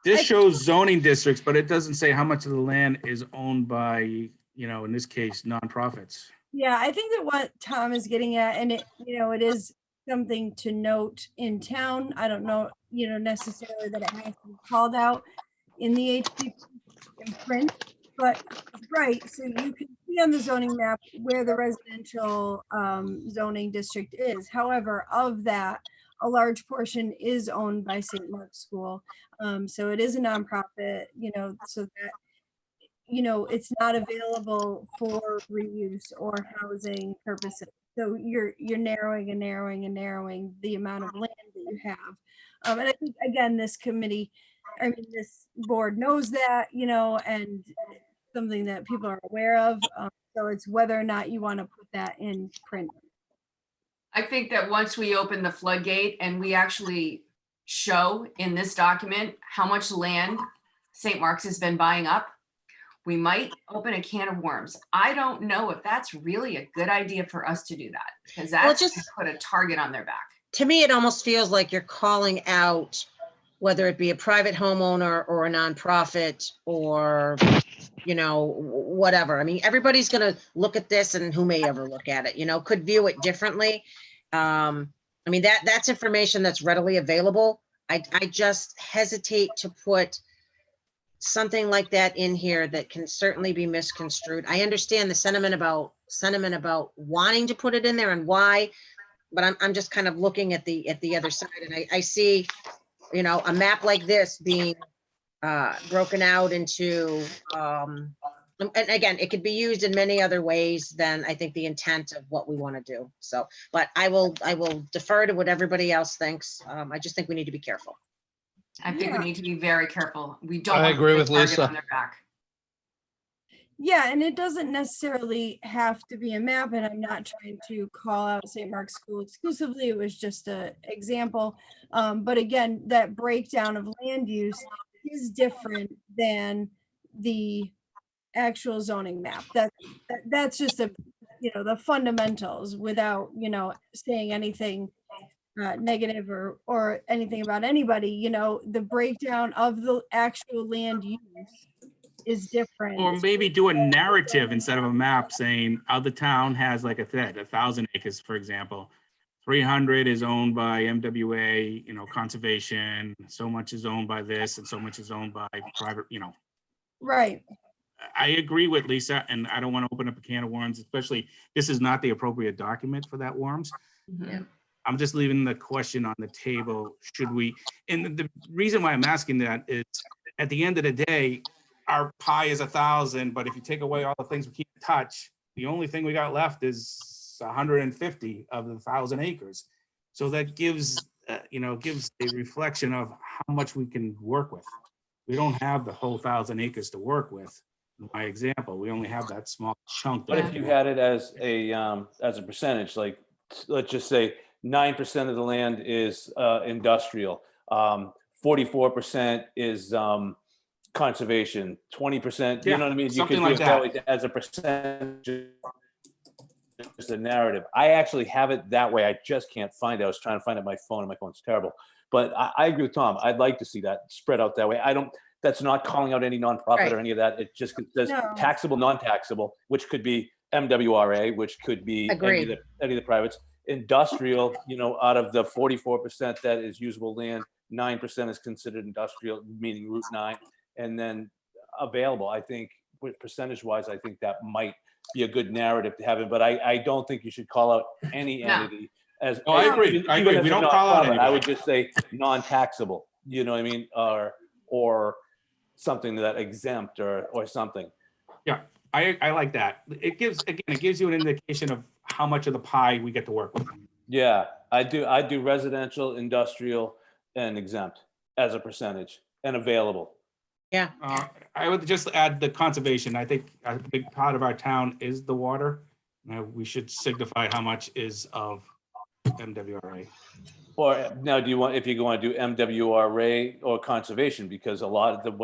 this shows zoning districts, but it doesn't say how much of the land is owned by, in this case, nonprofits. Yeah, I think that what Tom is getting at, and it is something to note in town. I don't know, necessarily that it has to be called out in the HPP in print, but right. So you can see on the zoning map where the residential zoning district is. However, of that, a large portion is owned by St. Mark's School. So it is a nonprofit, so that it's not available for reuse or housing purposes. So you're narrowing and narrowing and narrowing the amount of land that you have. And I think, again, this board knows that, and something that people are aware of. So it's whether or not you want to put that in print. I think that once we open the floodgate and we actually show in this document how much land St. Mark's has been buying up, we might open a can of worms. I don't know if that's really a good idea for us to do that, because that's just- gonna put a target on their back. To me, it almost feels like you're calling out, whether it be a private homeowner or a nonprofit or, whatever. I mean, everybody's going to look at this, and who may ever look at it, could view it differently. I mean, that's information that's readily available. I just hesitate to put something like that in here that can certainly be misconstrued. I understand the sentiment about wanting to put it in there and why, but I'm just kind of looking at the other side, and I see, a map like this being broken out into, and again, it could be used in many other ways than I think the intent of what we want to do. So, but I will defer to what everybody else thinks. I just think we need to be careful. I think we need to be very careful. We don't. I want to agree put a with target Lisa. on their back. Yeah, and it doesn't necessarily have to be a map, and I'm not trying to call out St. Mark's School exclusively. It was just an example. But again, that breakdown of land use is different than the actual zoning map. That's just the fundamentals without, saying anything negative or anything about anybody. The breakdown of the actual land use is different. Or maybe do a narrative instead of a map saying other town has, like I said, 1,000 acres, for example. 300 is owned by MWA, conservation, so much is owned by this and so much is owned by private, Right. I agree with Lisa, and I don't want to open up a can of worms, especially this is not the appropriate document for that worms. Mhm. I'm just leaving the question on the table. Should we, and the reason why I'm asking that is at the end of the day, our pie is 1,000, but if you take away all the things we can't touch, the only thing we got left is 150 of the 1,000 acres. So that gives a reflection of how much we can work with. We don't have the whole 1,000 acres to work with. In my example, we only have that small chunk. But if you had it as a percentage, like, let's just say 9% of the land is industrial, 44% is conservation, 20%, you Yeah, know what I mean? You something could like do it that. way as a percentage, just a narrative. I actually have it that way. I just can't find it. I was trying to find it on my phone, and my phone's terrible. But I agree with Tom. I'd like to see that spread out that way. That's not calling out any nonprofit Right. or any of that. It just says No. taxable, non-taxable, which could be MWRA, which could be Agreed. any of the privates. Industrial, out of the 44% that is usable land, 9% is considered industrial, meaning Route 9. And then available, I think, percentage-wise, I think that might be a good narrative to have it. But I don't think you should call out any No. entity as. Oh, I agree. even I agree. as We a don't call out nonprofit. I anybody. would just say non-taxable, you know what I mean? Or something that exempt or something. Yeah, I like that. It gives you an indication of how much of the pie we get to work with. Yeah, I do residential, industrial, and exempt as a percentage and available. Yeah, I would just add the conservation. I think a big part of our town is the water. We should signify how much is of MWRA. Or now, if you want to do MWRA or conservation, because a lot of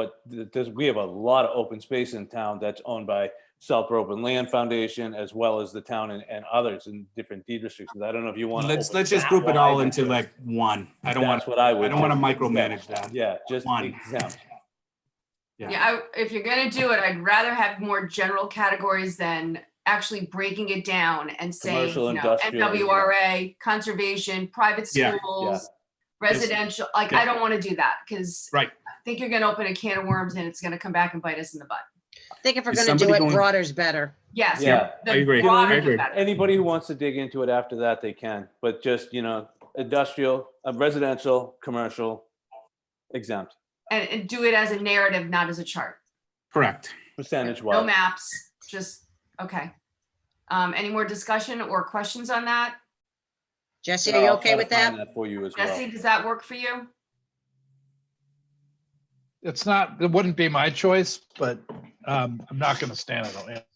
we have a lot of open space in town that's owned by Southborough Open Land Foundation, as well as the town and others in different deed restrictions. I don't know if you want to. Let's just group it all into like one. I don't want That's what I would. I don't want to do. micromanage that. Yeah, just One. exempt. Yeah, if you're gonna do it, I'd rather have more general categories than actually breaking it down and saying, Commercial, industrial, MWRA, conservation, private Yeah, schools, residential. Like, I don't want to do that because Right. I think you're gonna open a can of worms and it's gonna come back and bite us in the butt. I think if we're Is gonna do somebody it, going- broader's better. Yes. Yeah, the I agree. broader I the agree. better. Anybody who wants to dig into it after that, they can. But just industrial, residential, commercial, exempt, And do it as a narrative, not as a chart. Correct. percentage No wise. maps, just, okay. Any more discussion or questions on that? Jesse, are you okay with that? For you as well. Jesse, does that work for you? It wouldn't be my choice, but I'm not going to stand it.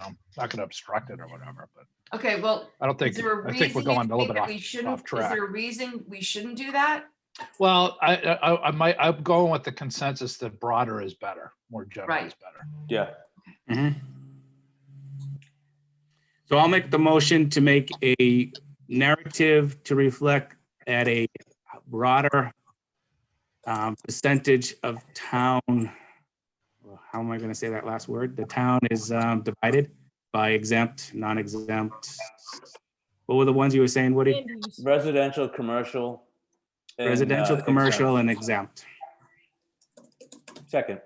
I'm not going to obstruct it or whatever, but Okay, well, I don't think, is there a I reason think we're going a you little think bit that we shouldn't, off is track. there a reason we shouldn't do that? Well, I'm going with the consensus that broader is better, more general is better. Yeah. Mhm. So I'll make the motion to make a narrative to reflect at a broader percentage of town. How am I going to say that last word? The town is divided by exempt, non-exempt. What were the ones you were saying, Woody? Land use. Residential, commercial. and, Residential, commercial, and exempt. exempt. Second.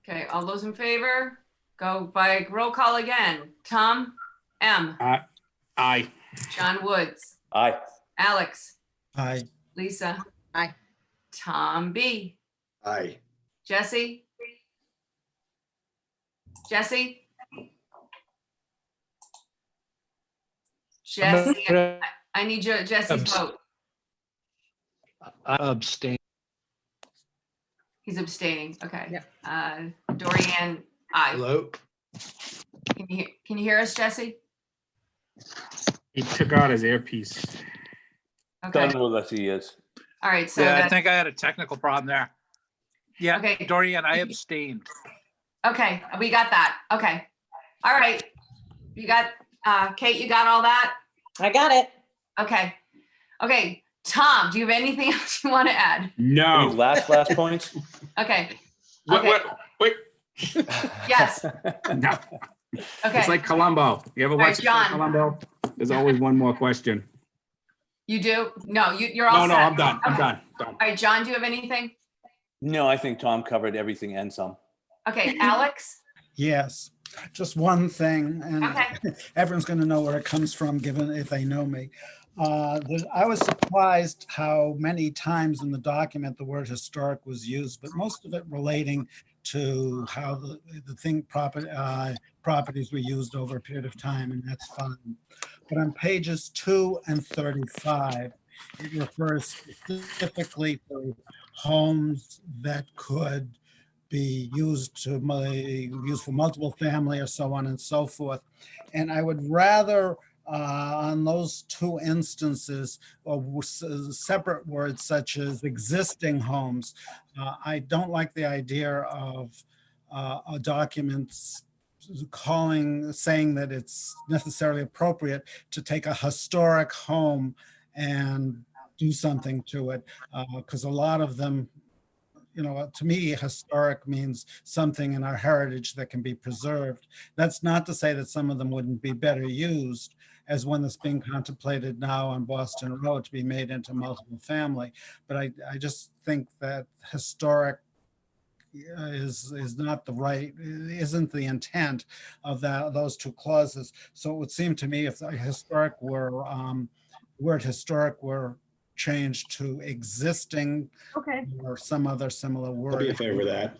Okay, all those in favor, go by roll call again. Tom M, Aye. John Woods, Aye. Alex, Aye. Lisa. Aye. Tom B, Aye. Jesse. Jesse? Jesse, I need your, Jesse's vote. I abstain. He's abstaining, okay. Yep. Dorian, aye. Hello? Can you hear us, Jesse? He took out his earpiece. Okay, Done with us, he is. all right, so Yeah, I that's, think I had a technical problem there. Yeah, Okay. Dorian, I abstained. okay, we got that, okay. All right, you got, Kate, you got all that? I got it. Okay, okay, Tom, do you have anything else you want to add? Any No. last points? Okay, Wait. yes, No. okay, It's like Columbo. You ever All right, watch John. Columbo? There's always one more question. you do? No, you're all No, set. I'm done. I'm Okay. done. All right, John, do you have anything? No, I think Tom covered everything and some. Okay, Alex? Yes, just one thing, and Okay. everyone's going to know where it comes from, given if they know me. I was surprised how many times in the document the word historic was used, but most of it relating to how properties were used over a period of time, and that's fine. But on pages 2 and 35, it refers specifically to homes that could be used for multiple family or so on and so forth. And I would rather on those two instances, or separate words such as existing homes. I don't like the idea of a document saying that it's necessarily appropriate to take a historic home and do something to it, because a lot of them, to me, historic means something in our heritage that can be preserved. That's not to say that some of them wouldn't be better used, as one that's being contemplated now on Boston Road to be made into multiple family. But I just think that historic is not isn't the intent of those two clauses. So it would seem to me if the historic were, word historic were changed to existing, Okay. or some other similar word. I'll be in favor of that.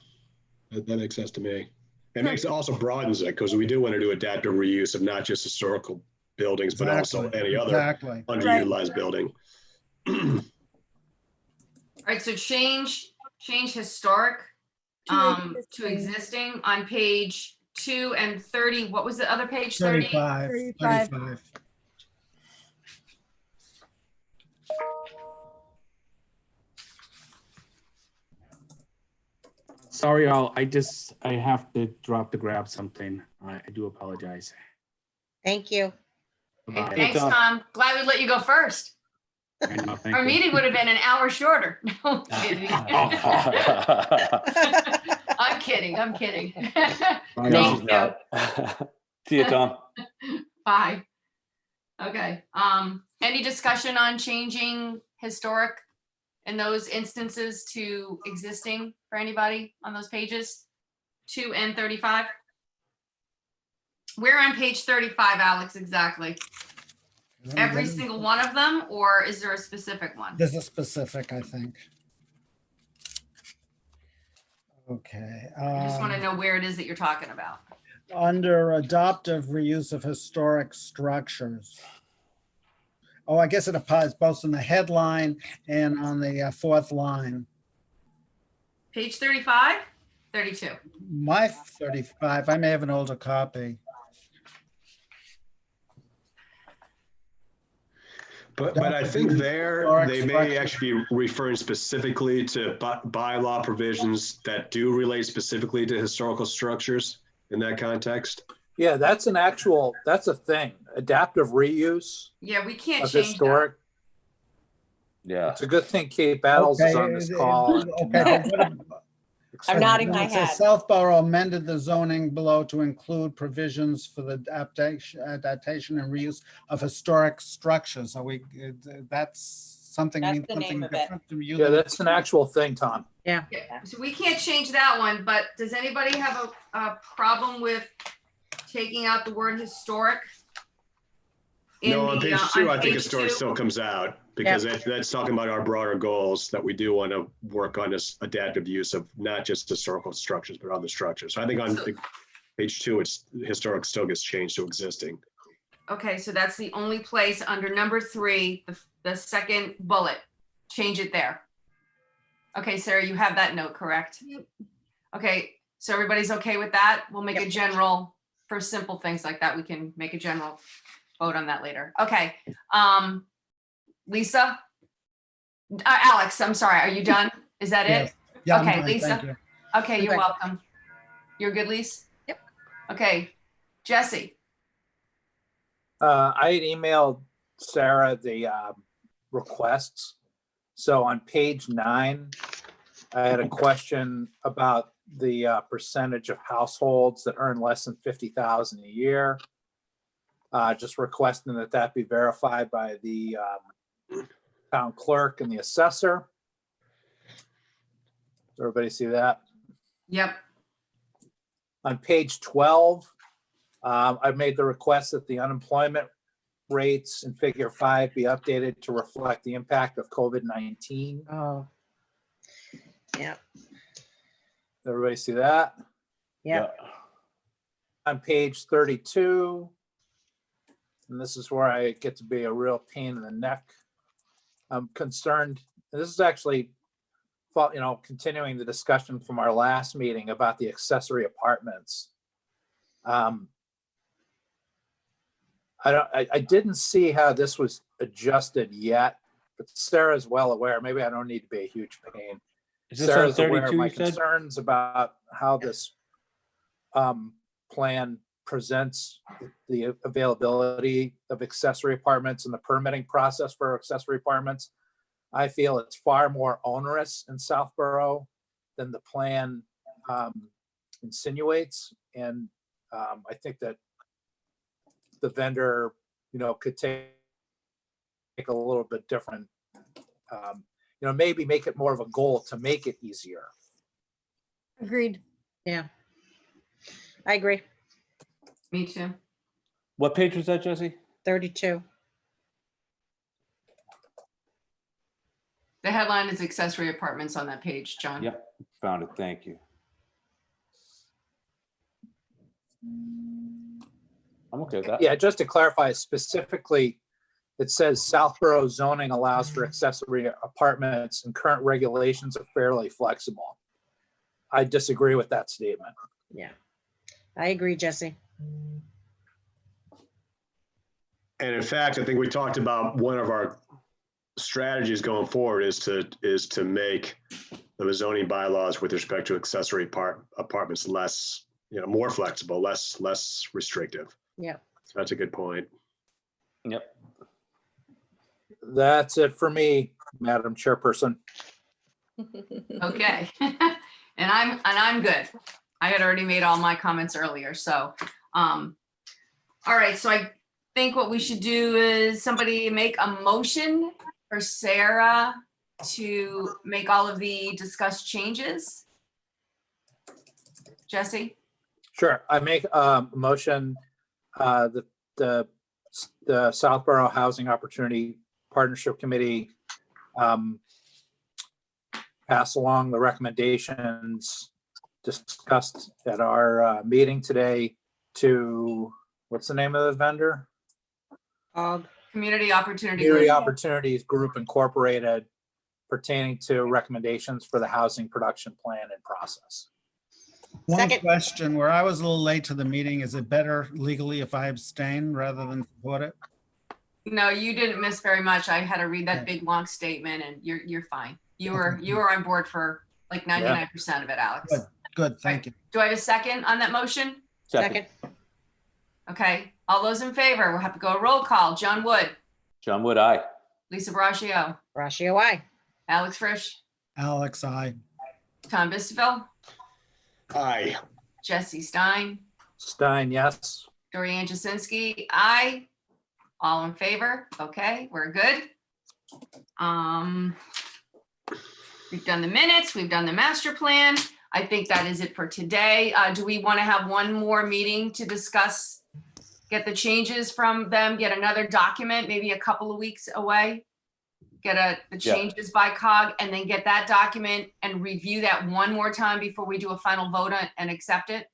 That makes sense to me. It also broadens it, because we do want to do adaptive reuse of not just historical buildings, but also any other underutilized building. All right, so change historic to existing on page 2 and 30. What was the other page? 35. Sorry, all. I have to drop to grab something. I do apologize. Thank you. Okay, Bye. thanks, Tom. Glad we let you go first. I know, thank Our you. meeting would have been an hour shorter. No, I'm kidding. I'm kidding. Bye, No, all. she's not. See you, Tom. Bye. Okay. Any discussion on changing historic in those instances to existing for anybody on those pages? 2 and 35? We're on page 35, Alex, exactly. Every single one of them, or is there a specific one? There's a specific, I think. Okay. I just want to know where it is that you're talking about. Under adoptive reuse of historic structures. Oh, I guess it applies both in the headline and on the fourth line. Page 35, 32. My 35, I may have an older copy. But I think they may actually be referring specifically to bylaw provisions that do relate specifically to historical structures in that context. Yeah, that's a thing. Adaptive reuse Yeah, we can't of change historic. Yeah. It's a good thing Kate Battles is on this call. Okay. I'm nodding my It says head. Southborough amended the zoning below to include provisions for the adaptation and reuse of historic structures. That's something That's means the something name of it. different to you. Yeah, that's an actual thing, Tom. Yeah, so we can't change that one, but does anybody have a problem with taking out the word historic? No, on page 2, I think historic 2? still comes out, because that's talking about our broader goals that we do want to work on this adaptive use of not just historical structures, but other structures. So I think on page 2, it's historic still gets changed to existing. Okay, so that's the only place under number 3, the second bullet, change it there. Okay, Sarah, you have that note, correct? Yep. Okay, so everybody's okay with that? We'll make Yep. a general, for simple things like that, we can make a general vote on that later. Okay, Lisa? Alex, I'm sorry, are you done? Is that it? Yeah, I'm Okay, done, Lisa. thank you. Okay, you're Okay. welcome. You're good, Lisa? Yep. Okay, Jesse? I had emailed Sarah the requests. So on page 9, I had a question about the percentage of households that earn less than $50,000 a year. Just requesting that be verified by the town clerk and the assessor. Does everybody see that? Yep. On page 12, I've made the request that the unemployment rates in figure 5 be updated to reflect the impact of COVID-19. Oh. Yeah, Everybody see that? yeah. On page 32, and this is where I get to be a real pain in the neck. I'm concerned, and this is actually, continuing the discussion from our last meeting about the accessory apartments. I didn't see how this was adjusted yet, but Sarah's well aware. Maybe I don't need to be a huge pain. Is this on Sarah's aware of 32, my you said? concerns about how this plan presents the availability of accessory apartments and the permitting process for accessory apartments. I feel it's far more onerous in Southborough than the plan insinuates. And I think that the vendor, could take a little bit different, maybe make it more of a goal to make it easier. Agreed. Yeah. I agree. Me too. What page was that, Jesse? 32. The headline is accessory apartments on that page, John. Yep, found it. Thank you. I'm okay with that. Yeah, just to clarify specifically, it says Southborough zoning allows for accessory apartments and current regulations are fairly flexible. I disagree with that statement. Yeah. I agree, Jesse. And in fact, I think we talked about one of our strategies going forward is to make the zoning bylaws with respect to accessory apartments less, more flexible, less restrictive. Yeah. So that's a good point. Yep. That's it for me, Madam Chairperson. Okay. And I'm good. I had already made all my comments earlier. So, all right. So I think what we should do is somebody make a motion for Sarah to make all of the discussed changes. Jesse? Sure, I make a motion, the Southborough Housing Opportunity Partnership Committee pass along the recommendations discussed at our meeting today to, what's the name of the vendor? Community Opportunity Community Group. Opportunities Group Incorporated, pertaining to recommendations for the housing production plan and process. One Second. question, where I was a little late to the meeting, is it better legally if I abstain rather than support it? No, you didn't miss very much. I had to read that big long statement and you're fine. You were on board for like 99% of it, Alex. Good, thank you. Do I have a second on that motion? Second. Okay, all those in favor, we'll have to go roll call. John Wood, John Wood, aye. Lisa Braccio, Ratio I. Alex Frisch, Alex, I. Tom Bistville, Aye. Jesse Stein, Stein, yes. Dorian Jasinski, aye. All in favor? Okay, we're good. We've done the minutes, we've done the master plan. I think that is it for today. Do we want to have one more meeting to discuss, get the changes from them, get another document, maybe a couple of weeks away? Get the changes by COG and then get that document and review that one more time before we do a final vote and accept it?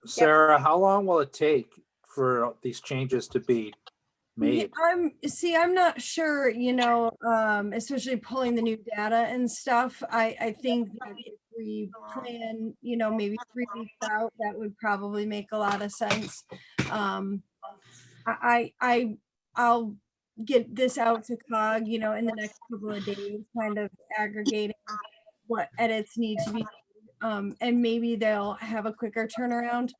Sarah, how long will it take for these changes to be made? I'm not sure, especially pulling the new data and stuff. I think that if we plan, maybe 3 weeks out, that would probably make a lot of sense. I'll get this out to COG, in the next couple of days, kind of aggregating what edits need to be made, and maybe they'll have a quicker turnaround.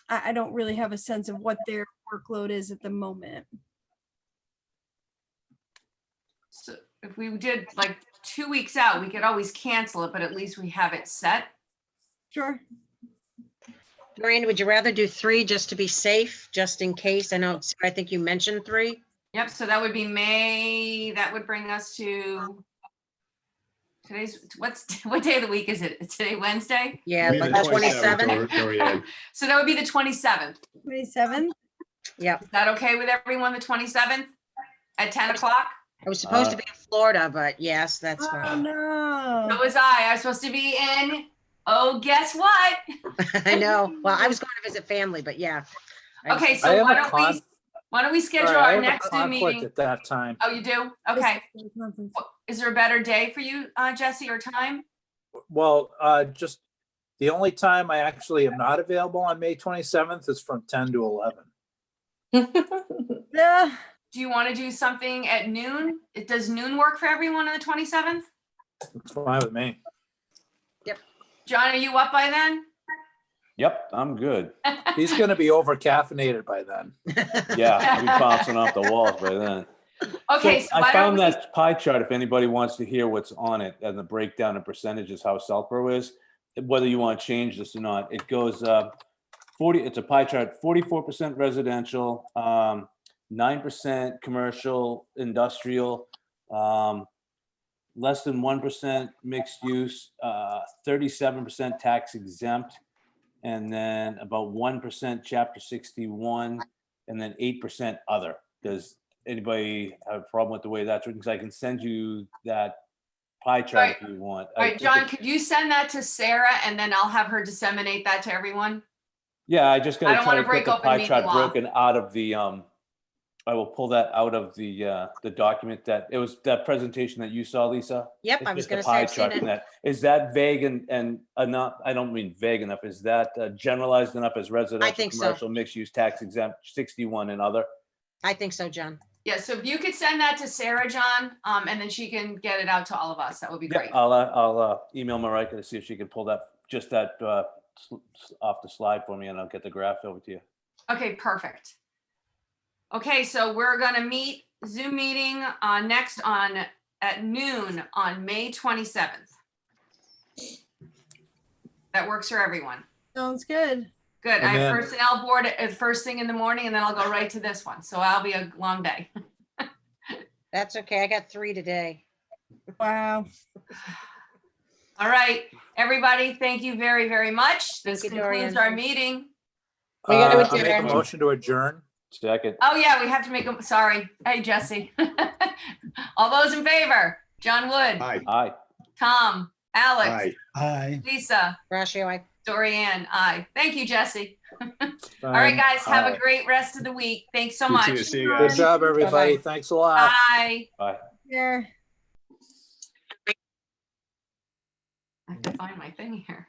I don't really have a sense of what their workload is at the moment. So if we did like 2 weeks out, we could always cancel it, but at least we have it set. Sure. Miranda, would you rather do 3 just to be safe, just in case? I think you mentioned 3. Yep, so that would be May, that would bring us to what day of the week is it? Is today Wednesday? Yeah, Maybe like the 27th. Dorian. So that would be the 27th. 27th? Yep. Is that okay with everyone, the 27th at 10 o'clock? I was supposed to be in Florida, but yes, that's Oh, fine. no. So was I. I was supposed to be in, oh, guess what? I know. Well, I was going to visit family, but yeah. Okay, I so have why a don't we schedule Sorry, I our have a next Zoom conflict meeting? at that time. Oh, you do? Okay. Is there a better day for you, Jesse, or time? Well, just the only time I actually am not available on May 27th is from 10 to 11. Yeah. Do you want to do something at noon? Does noon work for everyone on the 27th? It's fine with me. John, are you up by then? Yep, I'm good. He's gonna be over caffeinated by then. Yeah, I'll be bouncing off the walls by then. Okay, So so I why don't found we, that pie chart, if anybody wants to hear what's on it and the breakdown of percentages, how Southborough is, whether you want to change this or not, it goes 40, it's a pie chart, 44% residential, 9% commercial, industrial, less than 1% mixed use, 37% tax exempt, and then about 1% chapter 61, and then 8% other. Does anybody have a problem with the way that's written? Because I can send you that pie chart if you want. all right, John, could you send that to Sarah and then I'll have her disseminate that to everyone? Yeah, I just I gotta don't try wanna to break get the open pie meeting chart law. broken out of the, I will pull that out of the document that, it was that presentation that you saw, Lisa? Yep, It's I was just a gonna say, pie I've seen chart it. from that. Is that vague and enough? I don't mean vague enough. Is that generalized enough as residential, think so. commercial, mixed use, tax exempt, 61 and other? I think so, John. Yeah, so if you could send that to Sarah, John, and then she can get it out to all of us, that would be Yeah, great. I'll email Marika to see if she can pull that, just that off the slide for me, and I'll get the graph over to you. Okay, perfect. Okay, so we're gonna meet, Zoom meeting next at noon on May 27th. That works for everyone. Sounds good. Good. I And have then- personnel board at first thing in the morning, and then I'll go right to this one. So I'll be a long day. That's okay. I got 3 today. Wow. All right, everybody, thank you very, very much. This Thank you, concludes Dorian. our meeting. We gotta I'll make a adjourn. motion to adjourn. Second. Oh, yeah, we have to make a, sorry. Hey, Jesse. All those in favor? John Wood, Aye, Aye. Tom, Alex, aye. Hi. Lisa, Ratio, I Dorianne, aye. Thank you, Jesse. All right, guys, have a great rest of the week. Thanks so You much. too. See you Good guys. job, everybody. Thanks a lot. Bye. Bye. Yeah. I have to find my thing here.